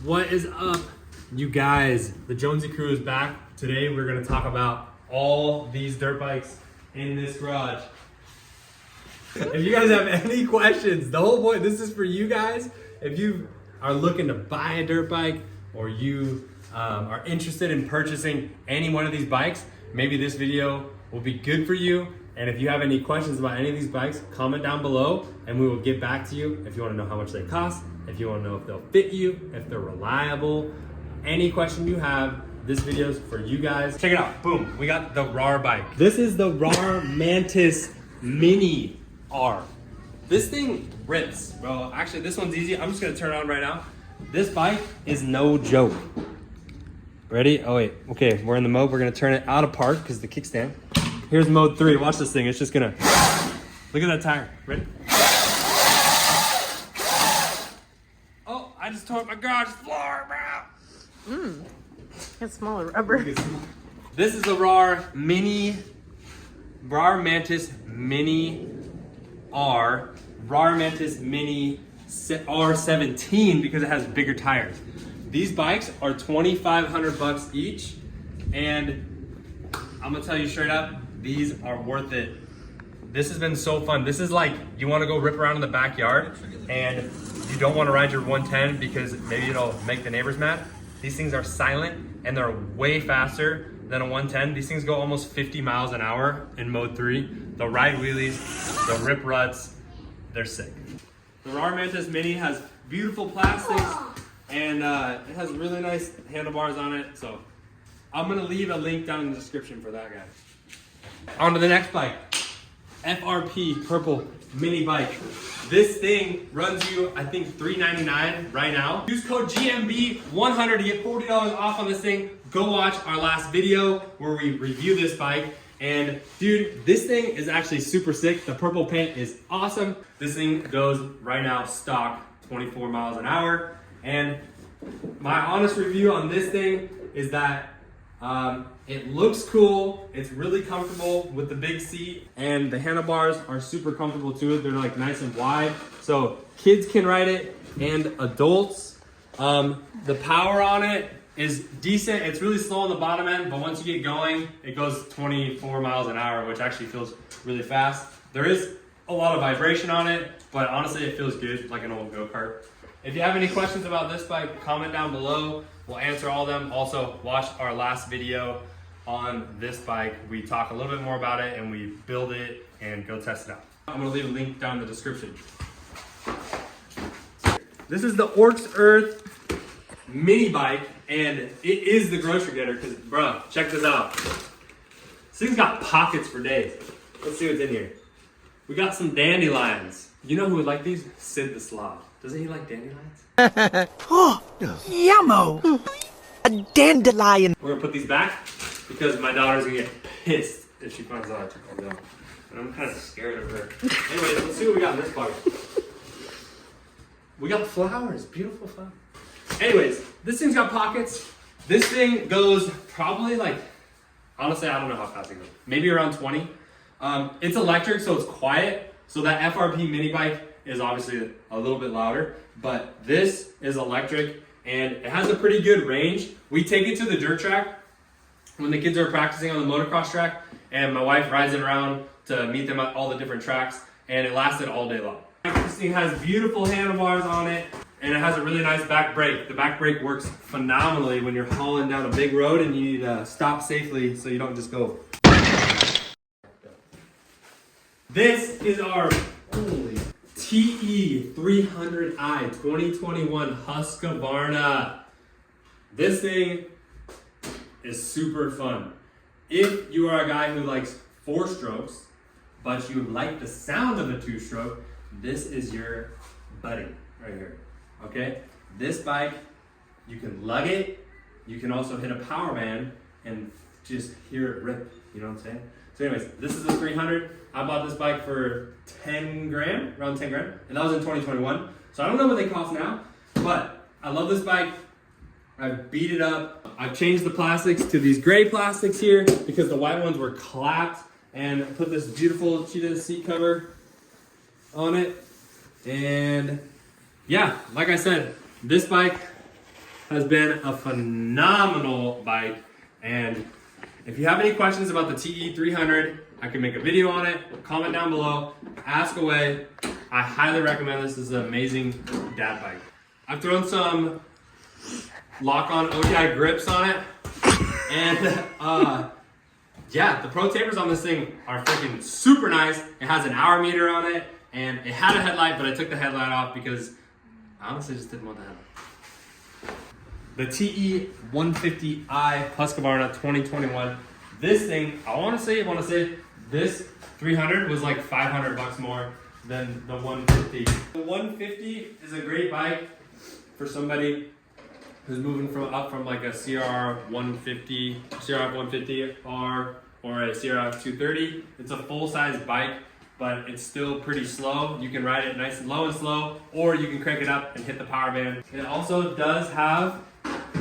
What is up, you guys? The Jonesy crew is back. Today we're gonna talk about all these dirt bikes in this garage. If you guys have any questions, the whole point, this is for you guys. If you are looking to buy a dirt bike or you are interested in purchasing any one of these bikes, maybe this video will be good for you. And if you have any questions about any of these bikes, comment down below and we will get back to you. If you want to know how much they cost, if you want to know if they'll fit you, if they're reliable, any question you have, this video is for you guys. Check it out, boom, we got the Raar bike. This is the Raar Mantis Mini R. This thing rips, bro. Actually, this one's easy. I'm just gonna turn it on right now. This bike is no joke. Ready? Oh wait, okay, we're in the mode. We're gonna turn it out of park because the kickstand. Here's mode 3. Watch this thing. It's just gonna look at that tire. Ready? Oh, I just tore up my garage floor, bro. It's smaller rubber. This is the Raar Mantis Mini R, Raar Mantis Mini R17 because it has bigger tires. These bikes are $2,500 each, and I'm gonna tell you straight up, these are worth it. This has been so fun. This is like, you wanna go rip around in the backyard and you don't wanna ride your 110 because maybe it'll make the neighbors mad. These things are silent and they're way faster than a 110. These things go almost 50 miles an hour in mode 3. They'll ride wheelies, they'll rip ruts, they're sick. The Raar Mantis Mini has beautiful plastics and it has really nice handlebars on it. So I'm gonna leave a link down in the description for that guy. On to the next bike, FRP Purple Mini Bike. This thing runs you, I think, $399 right now. Use code GMB100 to get $40 off on this thing. Go watch our last video where we review this bike. And dude, this thing is actually super sick. The purple paint is awesome. This thing goes right now stock 24 miles an hour. And my honest review on this thing is that it looks cool, it's really comfortable with the big seat, and the handlebars are super comfortable too. They're like nice and wide, so kids can ride it and adults. The power on it is decent. It's really slow on the bottom end, but once you get going, it goes 24 miles an hour, which actually feels really fast. There is a lot of vibration on it, but honestly, it feels good, like an old go-kart. If you have any questions about this bike, comment down below. We'll answer all of them. Also, watch our last video on this bike. We talk a little bit more about it and we build it and go test it out. I'm gonna leave a link down in the description. This is the Orcs Earth mini bike, and it is the grocery getter because, bro, check this out. This thing's got pockets for days. Let's see what's in here. We got some dandelions. You know who would like these? Sid the Sloth. Doesn't he like dandelions? Oh, yummo! A dandelion. We're gonna put these back because my daughter's gonna get pissed if she finds out I took them down. And I'm kind of scared of her. Anyways, let's see what we got in this bucket. We got flowers, beautiful flowers. Anyways, this thing's got pockets. This thing goes probably like, honestly, I don't know how fast it goes. Maybe around 20. It's electric, so it's quiet. So that FRP mini bike is obviously a little bit louder, but this is electric and it has a pretty good range. We take it to the dirt track when the kids are practicing on the motocross track, and my wife rides it around to meet them at all the different tracks, and it lasted all day long. This thing has beautiful handlebars on it, and it has a really nice back brake. The back brake works phenomenally when you're hauling down a big road and you need to stop safely so you don't just go. This is our TE300i 2021 Husqvarna. This thing is super fun. If you are a guy who likes 4 strokes, but you like the sound of a 2-stroke, this is your buddy right here, okay? This bike, you can lug it, you can also hit a power band and just hear it rip, you know what I'm saying? So anyways, this is the 300. I bought this bike for 10 grand, around 10 grand, and that was in 2021. So I don't know what they cost now, but I love this bike. I've beat it up. I've changed the plastics to these gray plastics here because the white ones were clapped, and put this beautiful cheetah seat cover on it. And yeah, like I said, this bike has been a phenomenal bike. And if you have any questions about the TE300, I can make a video on it. Comment down below, ask away. I highly recommend this. This is an amazing dad bike. I've thrown some lock-on ODI grips on it. And yeah, the pro tapers on this thing are freaking super nice. It has an hour meter on it, and it had a headlight, but I took the headlight off because I honestly just didn't want the headlight. The TE150i Husqvarna 2021. This thing, I want to say this 300 was like 500 bucks more than the 150. The 150 is a great bike for somebody who's moving up from like a CRF150R or a CRF230. It's a full-size bike, but it's still pretty slow. You can ride it nice and low and slow, or you can crank it up and hit the power band. It also does have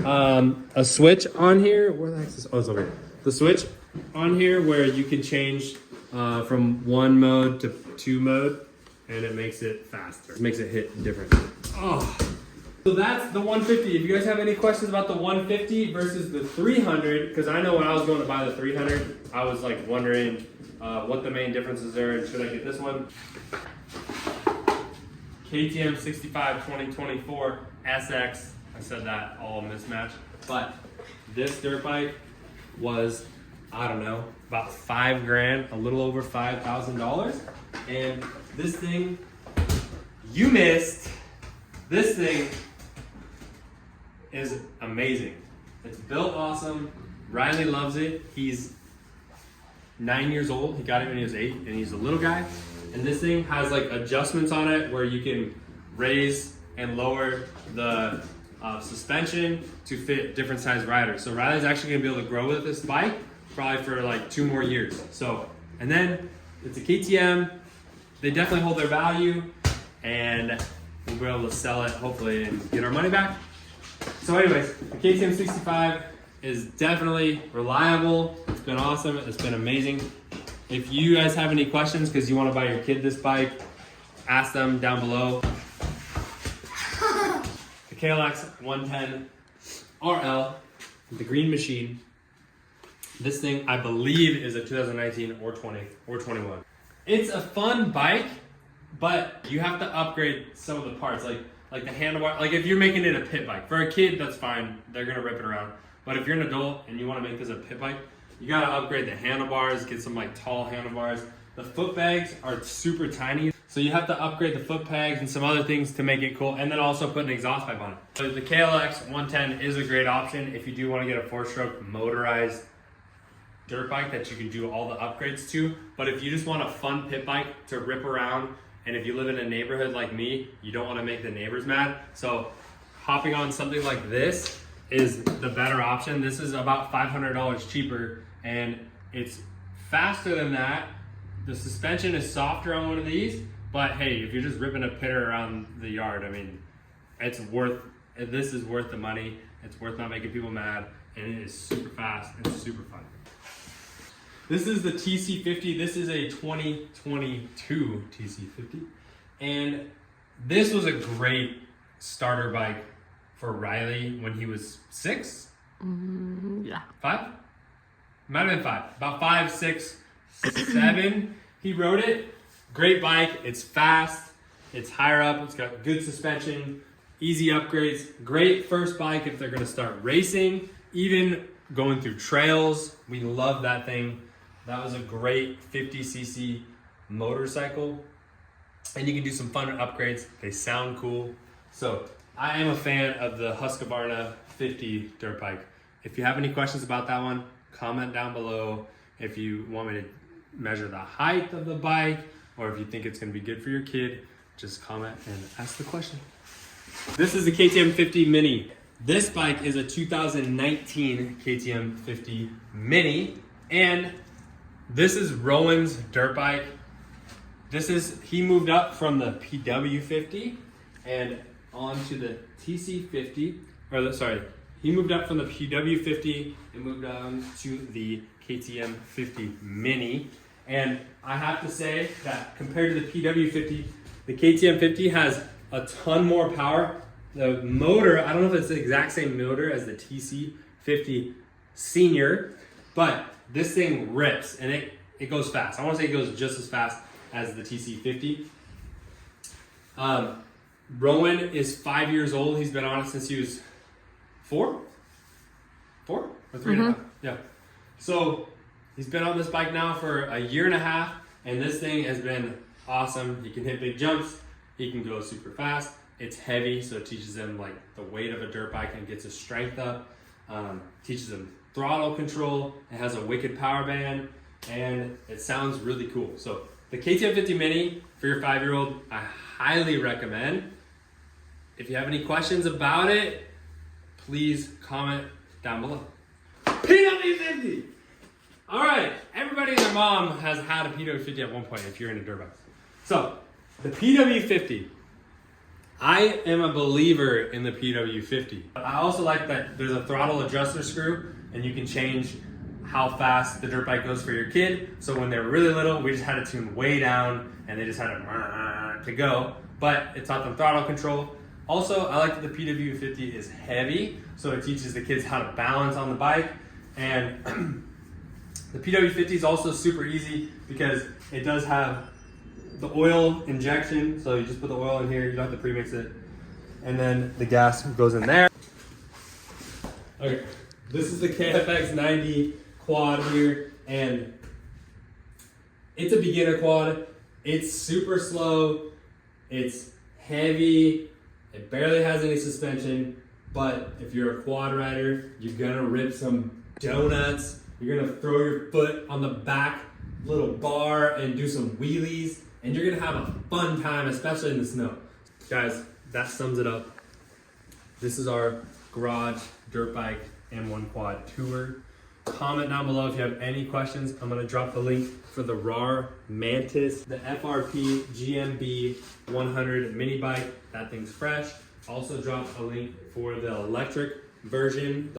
a switch on here. Where the heck is this? Oh, it's over here. The switch on here where you can change from 1 mode to 2 mode, and it makes it faster. It makes it hit different. Oh. So that's the 150. If you guys have any questions about the 150 versus the 300, because I know when I was going to buy the 300, I was like wondering what the main differences are and should I get this one? KTM 65 2024 SX. I said that all mismatched, but this dirt bike was, I don't know, about $5 grand, a little over $5,000. And this thing, you missed. This thing is amazing. It's built awesome. Riley loves it. He's 9 years old. He got it when he was 8, and he's a little guy. And this thing has like adjustments on it where you can raise and lower the suspension to fit different size riders. So Riley's actually gonna be able to grow with this bike probably for like 2 more years. So, and then it's a KTM. They definitely hold their value, and we'll be able to sell it hopefully and get our money back. So anyways, the KTM 65 is definitely reliable. It's been awesome. It's been amazing. If you guys have any questions because you want to buy your kid this bike, ask them down below. The KLX 110 RL, the green machine. This thing, I believe, is a 2019 or 20 or 21. It's a fun bike, but you have to upgrade some of the parts, like the handlebar. Like if you're making it a pit bike, for a kid, that's fine. They're gonna rip it around. But if you're an adult and you want to make this a pit bike, you gotta upgrade the handlebars, get some like tall handlebars. The foot pegs are super tiny, so you have to upgrade the foot pegs and some other things to make it cool, and then also put an exhaust pipe on it. So the KLX 110 is a great option if you do want to get a 4-stroke motorized dirt bike that you can do all the upgrades to. But if you just want a fun pit bike to rip around, and if you live in a neighborhood like me, you don't want to make the neighbors mad, so hopping on something like this is the better option. This is about $500 cheaper, and it's faster than that. The suspension is softer on one of these, but hey, if you're just ripping a pitter around the yard, I mean, this is worth the money. It's worth not making people mad, and it is super fast and super fun. This is the TC50. This is a 2022 TC50. And this was a great starter bike for Riley when he was 6? Yeah. 5? Might have been 5. About 5, 6, 7. He rode it. Great bike. It's fast. It's higher up. It's got good suspension. Easy upgrades. Great first bike if they're going to start racing. Even going through trails. We love that thing. That was a great 50cc motorcycle. And you can do some fun upgrades. They sound cool. So I am a fan of the Husqvarna 50 dirt bike. If you have any questions about that one, comment down below. If you want me to measure the height of the bike, or if you think it's gonna be good for your kid, just comment and ask the question. This is the KTM 50 Mini. This bike is a 2019 KTM 50 Mini, and this is Rowan's dirt bike. He moved up from the PW50 and onto the TC50, he moved up from the PW50 and moved on to the KTM 50 Mini. And I have to say that compared to the PW50, the KTM 50 has a ton more power The motor, I don't know if it's the exact same motor as the TC50 Senior, but this thing rips and it goes fast. I want to say it goes just as fast as the TC50. Rowan is 5 years old. He's been on it since he was 4 or 3.5. Yeah. So he's been on this bike now for a year and a half, and this thing has been awesome. He can hit big jumps. He can go super fast. It's heavy, so it teaches him like the weight of a dirt bike and gets his strength up. Teaches him throttle control. It has a wicked power band, and it sounds really cool. So the KTM50 Mini for your 5-year-old, I highly recommend. If you have any questions about it, please comment down below. PW50! All right, everybody and their mom has had a PW50 at one point if you're into dirt bikes. So, the PW50. I am a believer in the PW50. I also like that there's a throttle adjuster screw, and you can change how fast the dirt bike goes for your kid. So when they were really little, we just had it tuned way down, and they just had it to go. But it taught them throttle control. Also, I like that the PW50 is heavy, so it teaches the kids how to balance on the bike. And the PW50 is also super easy because it does have the oil injection. So you just put the oil in here, you don't have to premix it. And then the gas goes in there. Okay, this is the KFX 90 quad here, and it's a beginner quad. It's super slow, it's heavy, it barely has any suspension, but if you're a quad rider, you're gonna rip some donuts, you're gonna throw your foot on the back little bar and do some wheelies, and you're gonna have a fun time, especially in the snow. Guys, that sums it up. This is our garage dirt bike M1 quad tour. Comment down below if you have any questions. I'm gonna drop the link for the Raar Mantis, the FRP GMB 100 mini bike. That thing's fresh. Also drop a link for the electric version.